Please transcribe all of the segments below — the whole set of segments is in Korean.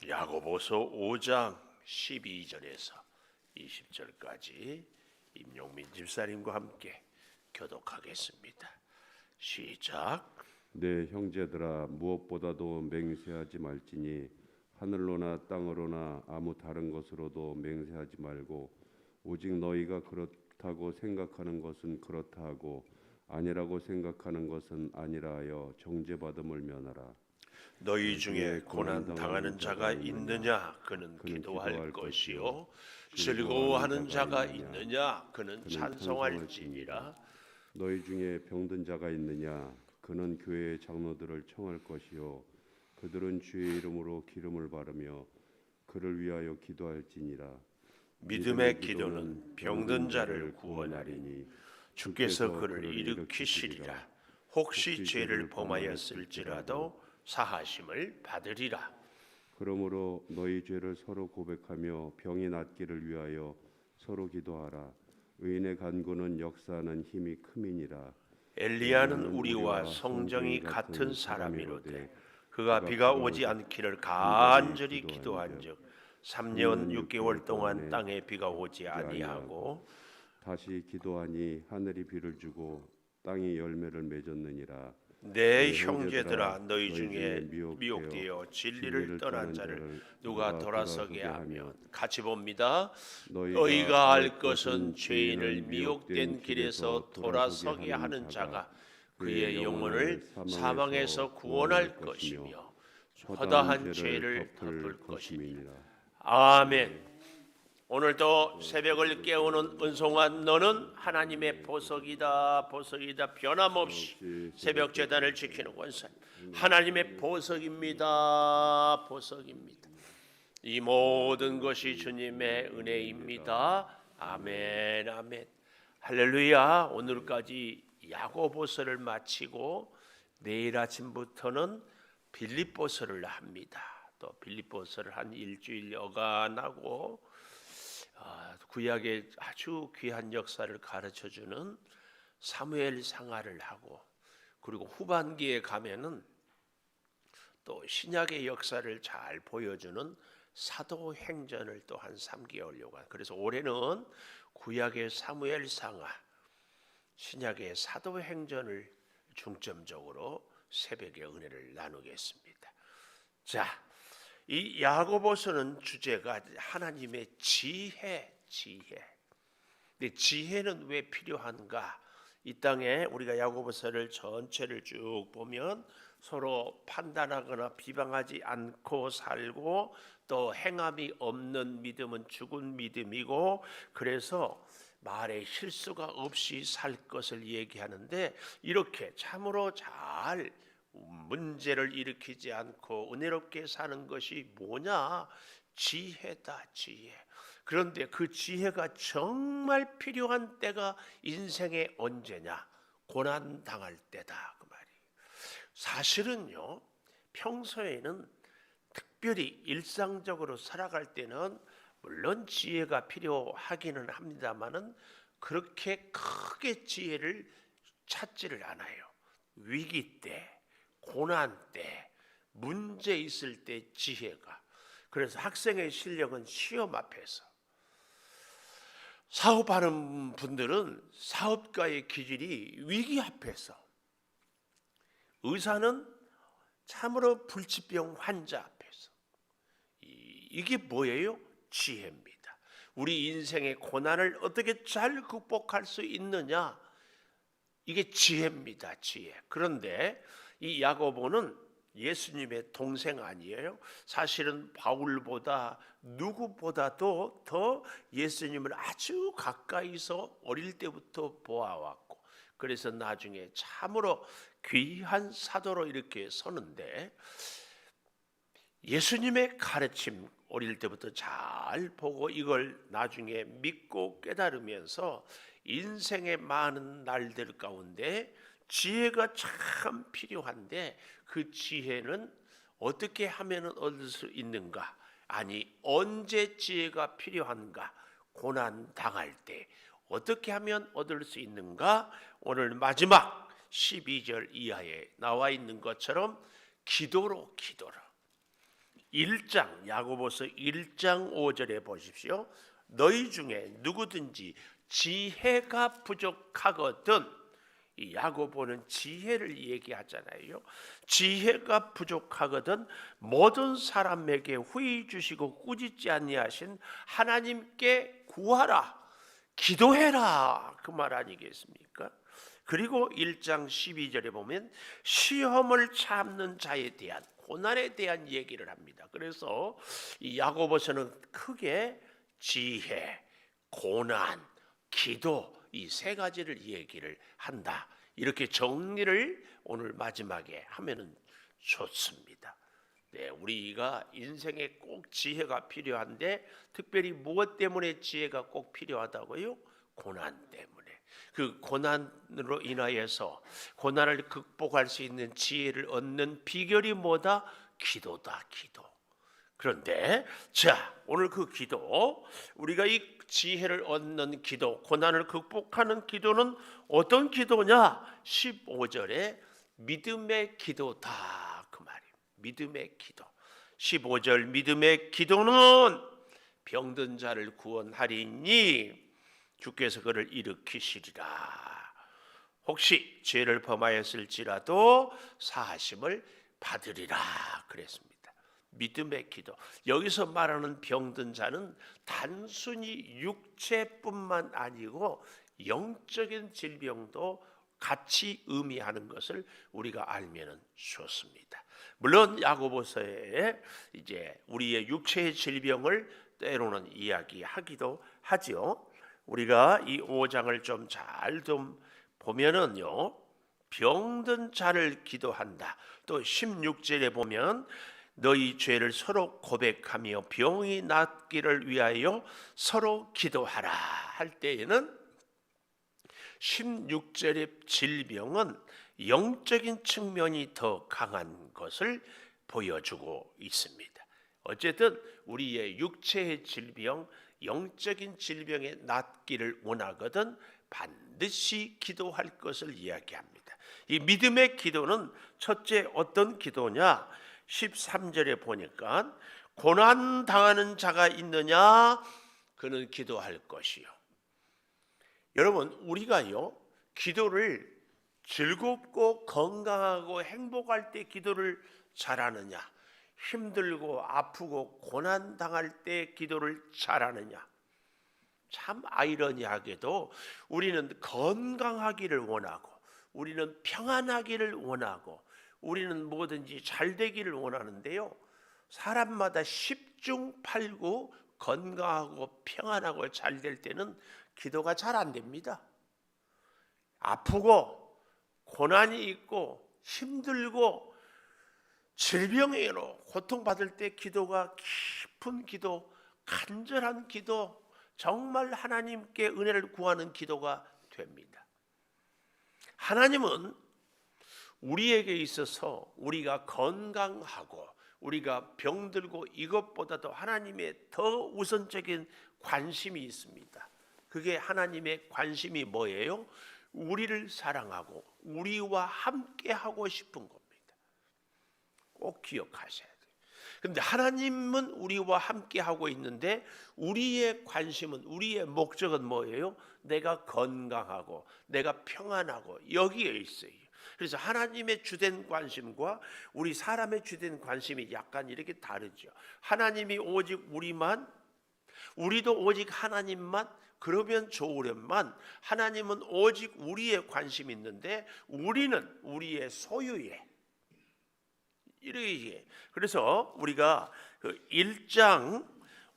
야고보서 5장 12절에서 20절까지 임용민 집사님과 함께 교독하겠습니다. 시작. 내 형제들아, 무엇보다도 맹세하지 말지니 하늘로나 땅으로나 아무 다른 것으로도 맹세하지 말고 오직 너희가 그렇다고 생각하는 것은 그렇다 하고 아니라고 생각하는 것은 아니라 하여 정죄받음을 면하라. 너희 중에 고난 당하는 자가 있느냐? 그는 기도할 것이요. 즐거워하는 자가 있느냐? 그는 찬송할지니라. 너희 중에 병든 자가 있느냐? 그는 교회의 장로들을 청할 것이요. 그들은 주의 이름으로 기름을 바르며 그를 위하여 기도할지니라. 믿음의 기도는 병든 자를 구원하리니 주께서 그를 일으키시리라. 혹시 죄를 범하였을지라도 사하심을 받으리라. 그러므로 너희 죄를 서로 고백하며 병이 낫기를 위하여 서로 기도하라. 의인의 간구는 역사하는 힘이 큼이니라. 엘리야는 우리와 성정이 같은 사람이로되 그가 비가 오지 않기를 간절히 기도한즉 3년 6개월 동안 땅에 비가 오지 아니하고 다시 기도하니 하늘이 비를 주고 땅이 열매를 맺었느니라. 내 형제들아, 너희 중에 미혹되어 진리를 떠난 자를 누가 돌아서게 하면, 같이 봅니다. 너희가 알 것은 죄인을 미혹된 길에서 돌아서게 하는 자가 그의 영혼을 사망에서 구원할 것이며 허다한 죄를 덮을 것이니라. 아멘. 오늘도 새벽을 깨우는 은송한 너는 하나님의 보석이다. 보석이다. 변함없이 새벽 제단을 지키는 권사 하나님의 보석입니다. 보석입니다. 이 모든 것이 주님의 은혜입니다. 아멘. 아멘. 할렐루야. 오늘까지 야고보서를 마치고 내일 아침부터는 빌립보서를 합니다. 또 빌립보서를 한 일주일 여간하고 구약의 아주 귀한 역사를 가르쳐주는 사무엘 상하를 하고, 그리고 후반기에 가면은 또 신약의 역사를 잘 보여주는 사도행전을 또 한 3개월 요간. 그래서 올해는 구약의 사무엘 상하, 신약의 사도행전을 중점적으로 새벽의 은혜를 나누겠습니다. 자, 이 야고보서는 주제가 하나님의 지혜. 근데 지혜는 왜 필요한가? 이 땅에 우리가 야고보서를 전체를 쭉 보면 서로 판단하거나 비방하지 않고 살고, 또 행함이 없는 믿음은 죽은 믿음이고, 그래서 말에 실수가 없이 살 것을 얘기하는데, 이렇게 참으로 잘 문제를 일으키지 않고 은혜롭게 사는 것이 뭐냐? 지혜다. 지혜. 그런데 그 지혜가 정말 필요한 때가 인생의 언제냐? 고난 당할 때다, 그 말이. 사실은요, 평소에는 특별히 일상적으로 살아갈 때는 물론 지혜가 필요하기는 합니다만은 그렇게 크게 지혜를 찾지를 않아요. 위기 때, 고난 때, 문제 있을 때 지혜가. 그래서 학생의 실력은 시험 앞에서, 사업하는 분들은 사업가의 기질이 위기 앞에서, 의사는 참으로 불치병 환자 앞에서. 이게 뭐예요? 지혜입니다. 우리 인생의 고난을 어떻게 잘 극복할 수 있느냐? 이게 지혜입니다. 지혜. 그런데 이 야고보는 예수님의 동생 아니에요? 사실은 바울보다 누구보다도 더 예수님을 아주 가까이서 어릴 때부터 보아왔고, 그래서 나중에 참으로 귀한 사도로 이렇게 서는데, 예수님의 가르침 어릴 때부터 잘 보고 이걸 나중에 믿고 깨달으면서 인생의 많은 날들 가운데 지혜가 참 필요한데, 그 지혜는 어떻게 하면 얻을 수 있는가? 아니, 언제 지혜가 필요한가? 고난 당할 때 어떻게 하면 얻을 수 있는가? 오늘 마지막 12절 이하에 나와 있는 것처럼 기도로 1장 야고보서 1장 5절에 보십시오. 너희 중에 누구든지 지혜가 부족하거든. 이 야고보는 지혜를 얘기하잖아요. 지혜가 부족하거든 모든 사람에게 후히 주시고 꾸짖지 아니하신 하나님께 구하라, 기도해라, 그 말 아니겠습니까? 그리고 1장 12절에 보면 시험을 참는 자에 대한, 고난에 대한 얘기를 합니다. 그래서 이 야고보서는 크게 지혜, 고난, 기도, 이 세 가지를 얘기를 한다. 이렇게 정리를 오늘 마지막에 하면은 좋습니다. 네, 우리가 인생에 꼭 지혜가 필요한데, 특별히 무엇 때문에 지혜가 꼭 필요하다고요? 고난 때문에. 그 고난으로 인하여서 고난을 극복할 수 있는 지혜를 얻는 비결이 뭐다? 기도다, 기도. 그런데 자, 오늘 그 기도, 우리가 이 지혜를 얻는 기도, 고난을 극복하는 기도는 어떤 기도냐? 15절에 믿음의 기도다, 그 말이에요. 믿음의 기도. 15절 믿음의 기도는 병든 자를 구원하리니 주께서 그를 일으키시리라. 혹시 죄를 범하였을지라도 사하심을 받으리라 그랬습니다. 믿음의 기도. 여기서 말하는 병든 자는 단순히 육체뿐만 아니고 영적인 질병도 같이 의미하는 것을 우리가 알면은 좋습니다. 물론 야고보서에 이제 우리의 육체의 질병을 때로는 이야기하기도 하지요. 우리가 이 5장을 좀 잘 좀 보면은요, 병든 자를 기도한다. 또 16절에 보면 너희 죄를 서로 고백하며 병이 낫기를 위하여 서로 기도하라 할 때에는 16절의 질병은 영적인 측면이 더 강한 것을 보여주고 있습니다. 어쨌든 우리의 육체의 질병, 영적인 질병에 낫기를 원하거든 반드시 기도할 것을 이야기합니다. 이 믿음의 기도는 첫째 어떤 기도냐? 13절에 보니까 고난 당하는 자가 있느냐? 그는 기도할 것이요. 여러분, 우리가요, 기도를 즐겁고 건강하고 행복할 때 기도를 잘하느냐, 힘들고 아프고 고난 당할 때 기도를 잘하느냐? 참 아이러니하게도 우리는 건강하기를 원하고, 우리는 평안하기를 원하고, 우리는 뭐든지 잘 되기를 원하는데요, 사람마다 10중 8구 건강하고 평안하고 잘 될 때는 기도가 잘 안 됩니다. 아프고 고난이 있고 힘들고 질병으로 고통받을 때 기도가 깊은 기도, 간절한 기도, 정말 하나님께 은혜를 구하는 기도가 됩니다. 하나님은 우리에게 있어서 우리가 건강하고 우리가 병들고 이것보다도 하나님의 더 우선적인 관심이 있습니다. 그게 하나님의 관심이 뭐예요? 우리를 사랑하고 우리와 함께 하고 싶은 겁니다. 꼭 기억하셔야 돼요. 그런데 하나님은 우리와 함께 하고 있는데 우리의 관심은, 우리의 목적은 뭐예요? 내가 건강하고 내가 평안하고 여기에 있어요. 그래서 하나님의 주된 관심과 우리 사람의 주된 관심이 약간 이렇게 다르죠. 하나님이 오직 우리만, 우리도 오직 하나님만, 그러면 좋으련만 하나님은 오직 우리의 관심이 있는데 우리는 우리의 소유에 이렇게. 그래서 우리가 그 1장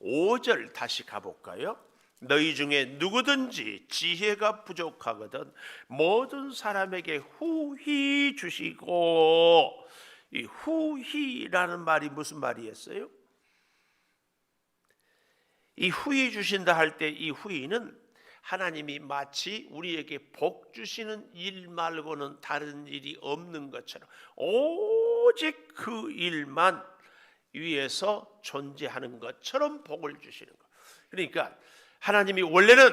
5절 다시 가볼까요? 너희 중에 누구든지 지혜가 부족하거든 모든 사람에게 후히 주시고, 이 후히라는 말이 무슨 말이었어요? 이 후히 주신다 할 때 이 후히는 하나님이 마치 우리에게 복 주시는 일 말고는 다른 일이 없는 것처럼 오직 그 일만 위에서 존재하는 것처럼 복을 주시는 것. 그러니까 하나님이 원래는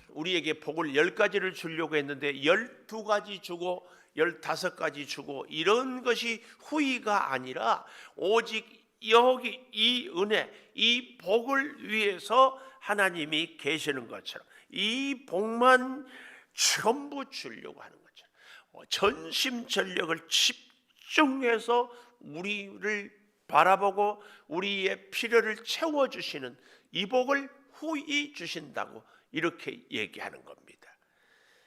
우리에게 복을 10가지를 주려고 했는데 12가지 주고 15가지 주고 이런 것이 후히가 아니라 오직 여기 이 은혜, 이 복을 위해서 하나님이 계시는 것처럼 이 복만 전부 주려고 하는 것처럼 전심전력을 집중해서 우리를 바라보고 우리의 필요를 채워주시는 이 복을 후히 주신다고 이렇게 얘기하는 겁니다.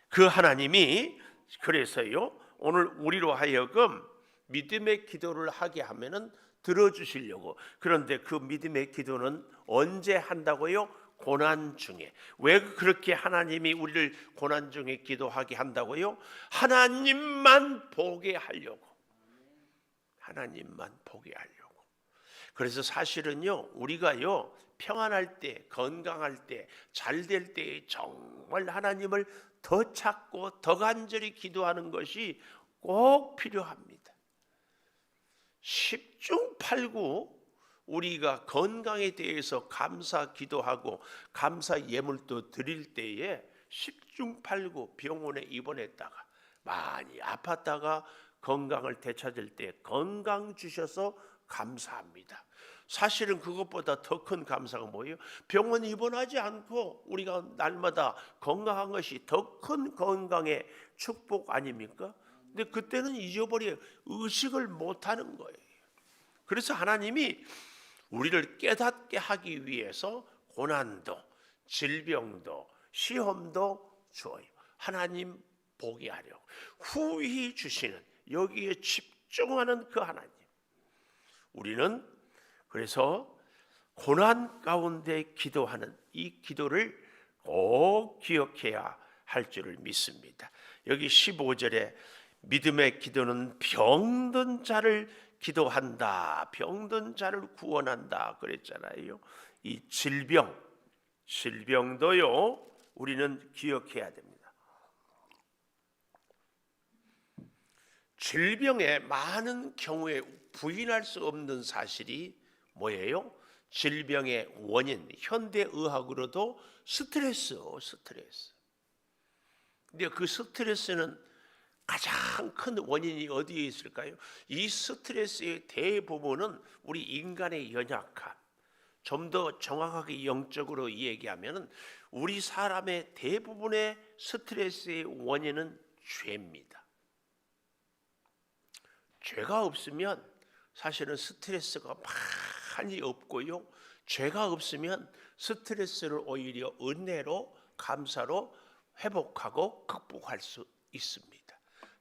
그 하나님이 그래서요 오늘 우리로 하여금 믿음의 기도를 하게 하면은 들어주시려고. 그런데 그 믿음의 기도는 언제 한다고요? 고난 중에. 왜 그렇게 하나님이 우리를 고난 중에 기도하게 한다고요? 하나님만 보게 하려고. 하나님만 보게 하려고. 그래서 사실은요 우리가요 평안할 때, 건강할 때, 잘 될 때 정말 하나님을 더 찾고 더 간절히 기도하는 것이 꼭 필요합니다. 10중 8구 우리가 건강에 대해서 감사 기도하고 감사 예물도 드릴 때에 10중 8구 병원에 입원했다가 많이 아팠다가 건강을 되찾을 때 건강 주셔서 감사합니다. 사실은 그것보다 더 큰 감사가 뭐예요? 병원 입원하지 않고 우리가 날마다 건강한 것이 더 큰 건강의 축복 아닙니까? 근데 그때는 잊어버려 의식을 못하는 거예요. 그래서 하나님이 우리를 깨닫게 하기 위해서 고난도, 질병도, 시험도 줘요. 하나님 보게 하려고 후히 주시는 여기에 집중하는 그 하나님. 우리는 그래서 고난 가운데 기도하는 이 기도를 꼭 기억해야 할 줄을 믿습니다. 여기 15절에 믿음의 기도는 병든 자를 기도한다. 병든 자를 구원한다 그랬잖아요. 이 질병도요 우리는 기억해야 됩니다. 질병의 많은 경우에 부인할 수 없는 사실이 뭐예요? 질병의 원인, 현대의학으로도 스트레스. 근데 그 스트레스는 가장 큰 원인이 어디에 있을까요? 이 스트레스의 대부분은 우리 인간의 연약함. 좀 더 정확하게 영적으로 얘기하면 우리 사람의 대부분의 스트레스의 원인은 죄입니다. 죄가 없으면 사실은 스트레스가 많이 없고요. 죄가 없으면 스트레스를 오히려 은혜로 감사로 회복하고 극복할 수 있습니다.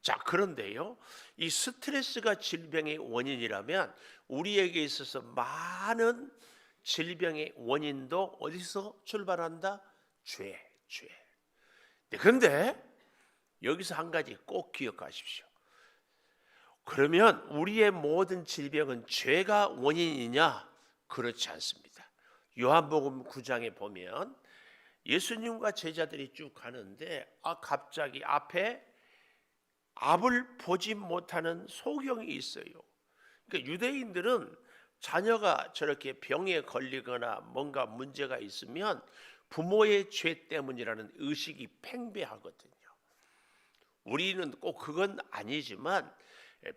자, 그런데요, 이 스트레스가 질병의 원인이라면 우리에게 있어서 많은 질병의 원인도 어디서 출발한다? 죄. 그런데 여기서 한 가지 꼭 기억하십시오. 그러면 우리의 모든 질병은 죄가 원인이냐? 그렇지 않습니다. 요한복음 9장에 보면 예수님과 제자들이 쭉 가는데 갑자기 앞에 앞을 보지 못하는 소경이 있어요. 그러니까 유대인들은 자녀가 저렇게 병에 걸리거나 뭔가 문제가 있으면 부모의 죄 때문이라는 의식이 팽배하거든요. 우리는 꼭 그건 아니지만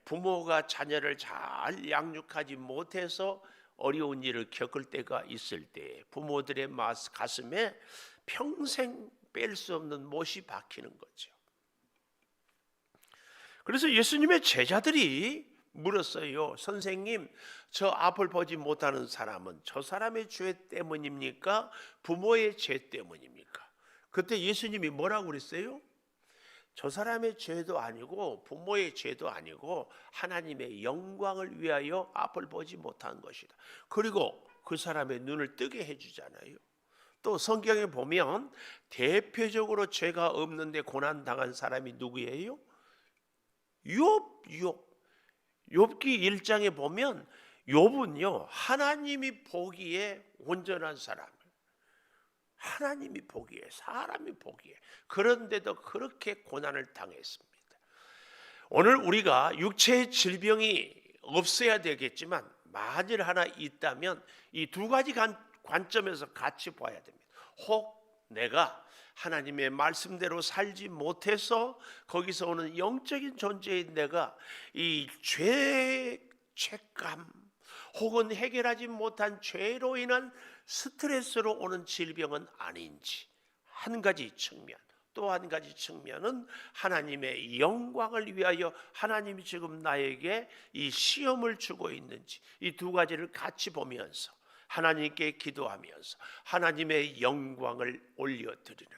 부모가 자녀를 잘 양육하지 못해서 어려운 일을 겪을 때가 있을 때 부모들의 가슴에 평생 뺄 수 없는 못이 박히는 거죠. 그래서 예수님의 제자들이 물었어요. 선생님, 저 앞을 보지 못하는 사람은 저 사람의 죄 때문입니까? 부모의 죄 때문입니까? 그때 예수님이 뭐라고 그랬어요? 저 사람의 죄도 아니고 부모의 죄도 아니고 하나님의 영광을 위하여 앞을 보지 못한 것이다. 그리고 그 사람의 눈을 뜨게 해주잖아요. 또 성경에 보면 대표적으로 죄가 없는데 고난당한 사람이 누구예요? 욥기 1장에 보면 욥은요 하나님이 보기에 온전한 사람, 하나님이 보기에, 사람이 보기에, 그런데도 그렇게 고난을 당했습니다. 오늘 우리가 육체의 질병이 없어야 되겠지만 만일 하나 있다면 이 두 가지 관점에서 같이 봐야 됩니다. 혹 내가 하나님의 말씀대로 살지 못해서 거기서 오는 영적인 존재인 내가 이 죄감, 혹은 해결하지 못한 죄로 인한 스트레스로 오는 질병은 아닌지, 한 가지 측면, 또 한 가지 측면은 하나님의 영광을 위하여 하나님이 지금 나에게 이 시험을 주고 있는지, 이 두 가지를 같이 보면서 하나님께 기도하면서 하나님의 영광을 올려드리는,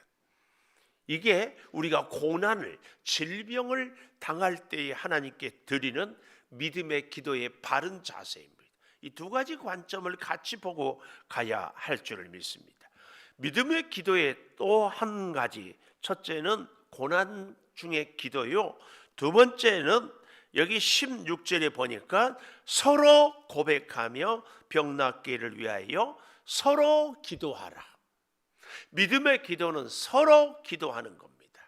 이게 우리가 고난을, 질병을 당할 때에 하나님께 드리는 믿음의 기도의 바른 자세입니다. 이 두 가지 관점을 같이 보고 가야 할 줄을 믿습니다. 믿음의 기도의 또 한 가지, 첫째는 고난 중의 기도요, 두 번째는 여기 16절에 보니까 서로 고백하며 병 낫기를 위하여 서로 기도하라. 믿음의 기도는 서로 기도하는 겁니다.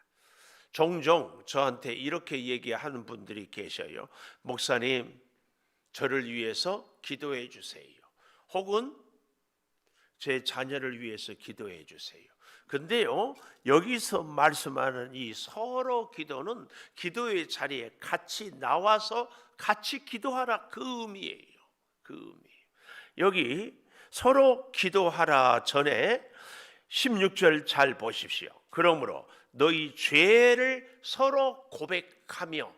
종종 저한테 이렇게 얘기하는 분들이 계셔요. 목사님, 저를 위해서 기도해 주세요. 혹은 제 자녀를 위해서 기도해 주세요. 근데요, 여기서 말씀하는 이 서로 기도는 기도의 자리에 같이 나와서 같이 기도하라, 그 의미예요. 그 의미예요. 여기 서로 기도하라 전에 16절 잘 보십시오. 그러므로 너희 죄를 서로 고백하며,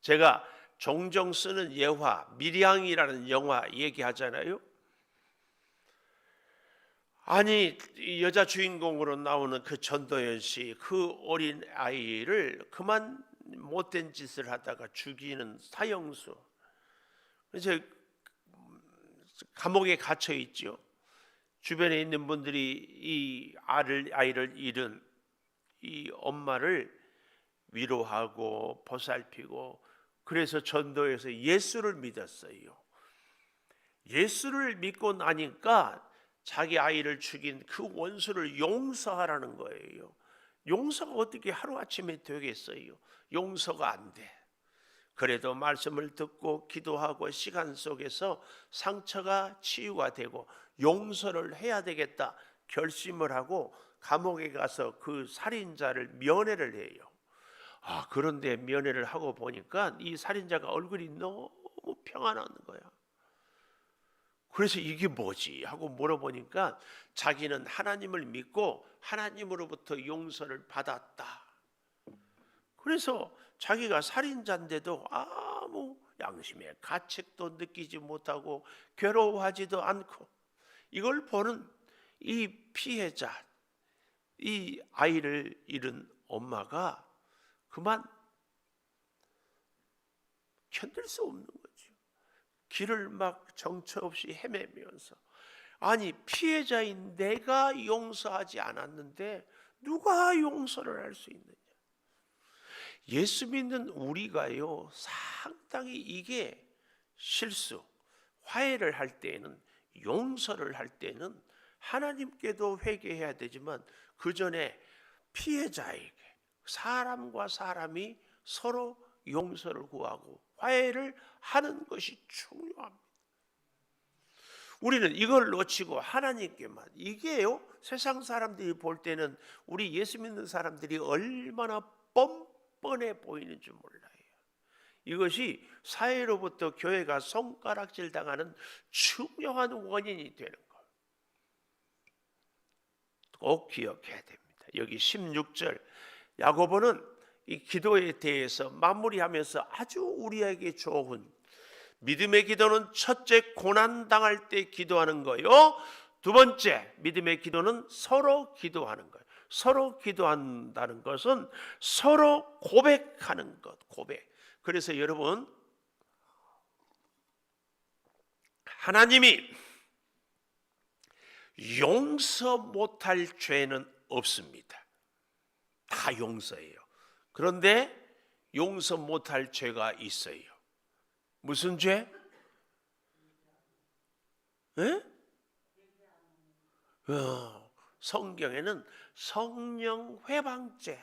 제가 종종 쓰는 예화, 미량이라는 영화 얘기하잖아요. 아니, 여자 주인공으로 나오는 그 전도연 씨, 그 어린 아이를 그만 못된 짓을 하다가 죽이는 사형수, 그래서 감옥에 갇혀 있죠. 주변에 있는 분들이 이 아이를 잃은 이 엄마를 위로하고 보살피고, 그래서 전도해서 예수를 믿었어요. 예수를 믿고 나니까 자기 아이를 죽인 그 원수를 용서하라는 거예요. 용서가 어떻게 하루아침에 되겠어요? 용서가 안 돼. 그래도 말씀을 듣고 기도하고 시간 속에서 상처가 치유가 되고 용서를 해야 되겠다 결심을 하고 감옥에 가서 그 살인자를 면회를 해요. 그런데 면회를 하고 보니까 이 살인자가 얼굴이 너무 평안한 거야. 그래서 이게 뭐지 하고 물어보니까 자기는 하나님을 믿고 하나님으로부터 용서를 받았다. 그래서 자기가 살인자인데도 아무 양심의 가책도 느끼지 못하고 괴로워하지도 않고, 이걸 보는 이 피해자, 이 아이를 잃은 엄마가 그만 견딜 수 없는 거죠. 길을 막 정처 없이 헤매면서, 아니 피해자인 내가 용서하지 않았는데 누가 용서를 할 수 있느냐. 예수 믿는 우리가요, 상당히 이게 실수, 화해를 할 때에는, 용서를 할 때는 하나님께도 회개해야 되지만 그 전에 피해자에게, 사람과 사람이 서로 용서를 구하고 화해를 하는 것이 중요합니다. 우리는 이걸 놓치고 하나님께만, 이게요, 세상 사람들이 볼 때는 우리 예수 믿는 사람들이 얼마나 뻔뻔해 보이는 줄 몰라요. 이것이 사회로부터 교회가 손가락질 당하는 중요한 원인이 되는 것, 꼭 기억해야 됩니다. 여기 16절 야고보는 이 기도에 대해서 마무리하면서 아주 우리에게 좋은, 믿음의 기도는 첫째 고난 당할 때 기도하는 거요, 두 번째 믿음의 기도는 서로 기도하는 거예요. 서로 기도한다는 것은 서로 고백하는 것, 고백. 그래서 여러분, 하나님이 용서 못할 죄는 없습니다. 다 용서해요. 그런데 용서 못할 죄가 있어요. 무슨 죄? 성경에는 성령 회방죄,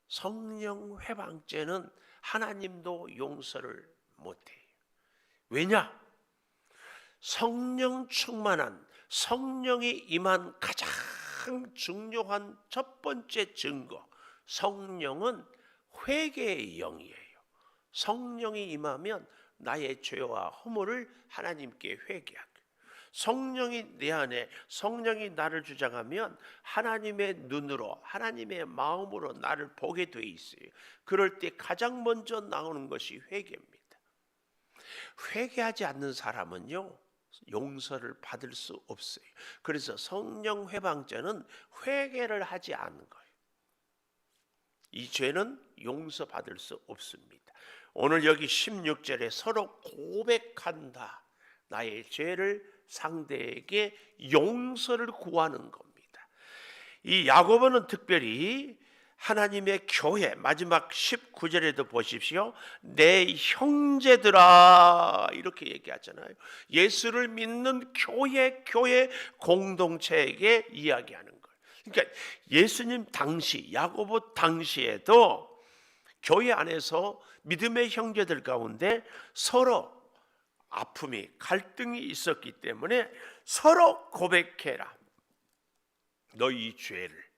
성령 회방죄는 하나님도 용서를 못해요. 왜냐? 성령 충만한, 성령이 임한 가장 중요한 첫 번째 증거, 성령은 회개의 영이에요. 성령이 임하면 나의 죄와 허물을 하나님께 회개하고, 성령이 내 안에, 성령이 나를 주장하면 하나님의 눈으로, 하나님의 마음으로 나를 보게 돼 있어요. 그럴 때 가장 먼저 나오는 것이 회개입니다. 회개하지 않는 사람은요, 용서를 받을 수 없어요. 그래서 성령 회방죄는 회개를 하지 않는 거예요. 이 죄는 용서받을 수 없습니다. 오늘 여기 16절에 서로 고백한다. 나의 죄를 상대에게 용서를 구하는 겁니다. 이 야고보는 특별히 하나님의 교회, 마지막 19절에도 보십시오. 내 형제들아, 이렇게 얘기하잖아요. 예수를 믿는 교회 공동체에게 이야기하는 거예요. 그러니까 예수님 당시, 야고보 당시에도 교회 안에서 믿음의 형제들 가운데 서로 아픔이, 갈등이 있었기 때문에 서로 고백해라. 너희 죄를,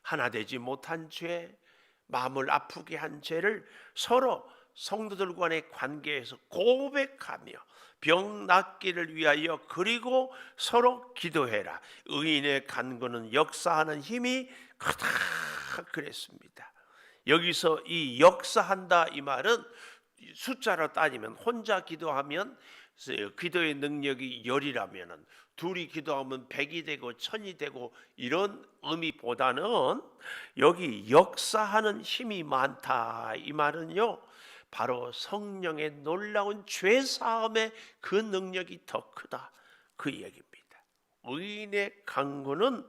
하나 되지 못한 죄, 마음을 아프게 한 죄를 서로 성도들 간의 관계에서 고백하며 병 낫기를 위하여, 그리고 서로 기도해라. 의인의 간구는 역사하는 힘이 크다 그랬습니다. 여기서 이 역사한다 이 말은 숫자로 따지면, 혼자 기도하면 기도의 능력이 10이라면 둘이 기도하면 100이 되고 1000이 되고, 이런 의미보다는 여기 역사하는 힘이 많다 이 말은요, 바로 성령의 놀라운 죄사함의 그 능력이 더 크다 그 얘기입니다. 의인의 간구는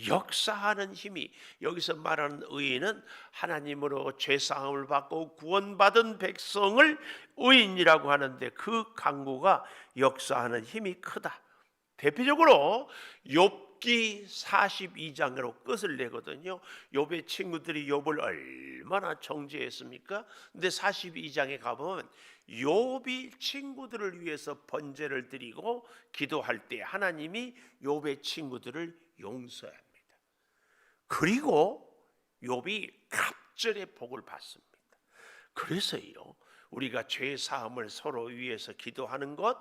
역사하는 힘이, 여기서 말하는 의인은 하나님으로 죄사함을 받고 구원받은 백성을 의인이라고 하는데, 그 간구가 역사하는 힘이 크다. 대표적으로 욥기 42장으로 끝을 내거든요. 욥의 친구들이 욥을 얼마나 정죄했습니까? 근데 42장에 가보면 욥이 친구들을 위해서 번제를 드리고 기도할 때 하나님이 욥의 친구들을 용서합니다. 그리고 욥이 갑절의 복을 받습니다. 그래서요, 우리가 죄 사함을 서로 위해서 기도하는 것,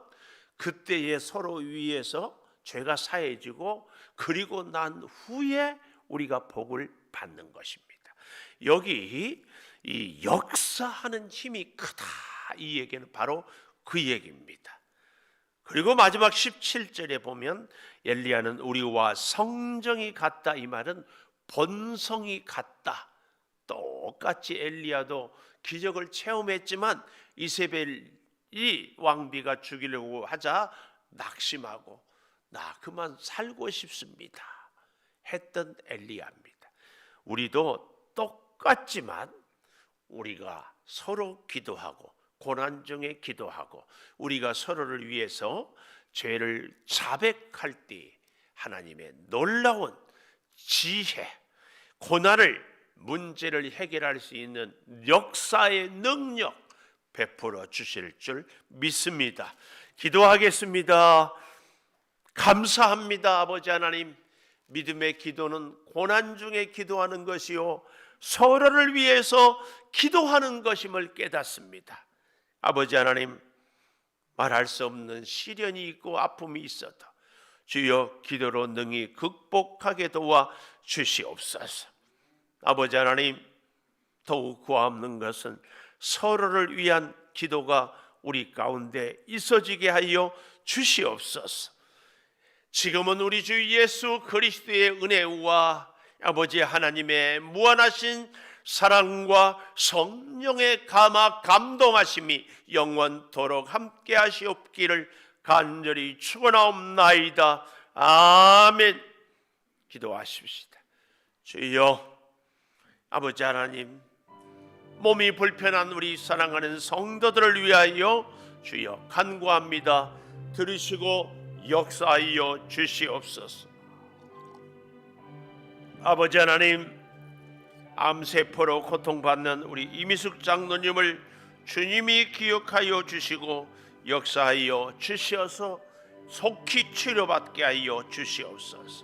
그때에 서로 위해서 죄가 사해지고, 그리고 난 후에 우리가 복을 받는 것입니다. 여기 이 역사하는 힘이 크다 이 얘기는 바로 그 얘기입니다. 그리고 마지막 17절에 보면 엘리야는 우리와 성정이 같다 이 말은 본성이 같다. 똑같이 엘리야도 기적을 체험했지만 이세벨이 왕비가 죽이려고 하자 낙심하고 나 그만 살고 싶습니다 했던 엘리야입니다. 우리도 똑같지만 우리가 서로 기도하고 고난 중에 기도하고 우리가 서로를 위해서 죄를 자백할 때 하나님의 놀라운 지혜, 고난을, 문제를 해결할 수 있는 역사의 능력 베풀어 주실 줄 믿습니다. 기도하겠습니다. 감사합니다. 아버지 하나님, 믿음의 기도는 고난 중에 기도하는 것이요 서로를 위해서 기도하는 것임을 깨닫습니다. 아버지 하나님, 말할 수 없는 시련이 있고 아픔이 있어도 주여 기도로 능히 극복하게 도와 주시옵소서. 아버지 하나님, 더욱 구하옵는 것은 서로를 위한 기도가 우리 가운데 있어지게 하여 주시옵소서. 지금은 우리 주 예수 그리스도의 은혜와 아버지 하나님의 무한하신 사랑과 성령의 감동하심이 영원토록 함께 하시옵기를 간절히 축원하옵나이다. 아멘. 기도하십시다. 주여, 아버지 하나님, 몸이 불편한 우리 사랑하는 성도들을 위하여 주여 간구합니다. 들으시고 역사하여 주시옵소서. 아버지 하나님, 암세포로 고통받는 우리 이미숙 장로님을 주님이 기억하여 주시고 역사하여 주시어서 속히 치료받게 하여 주시옵소서.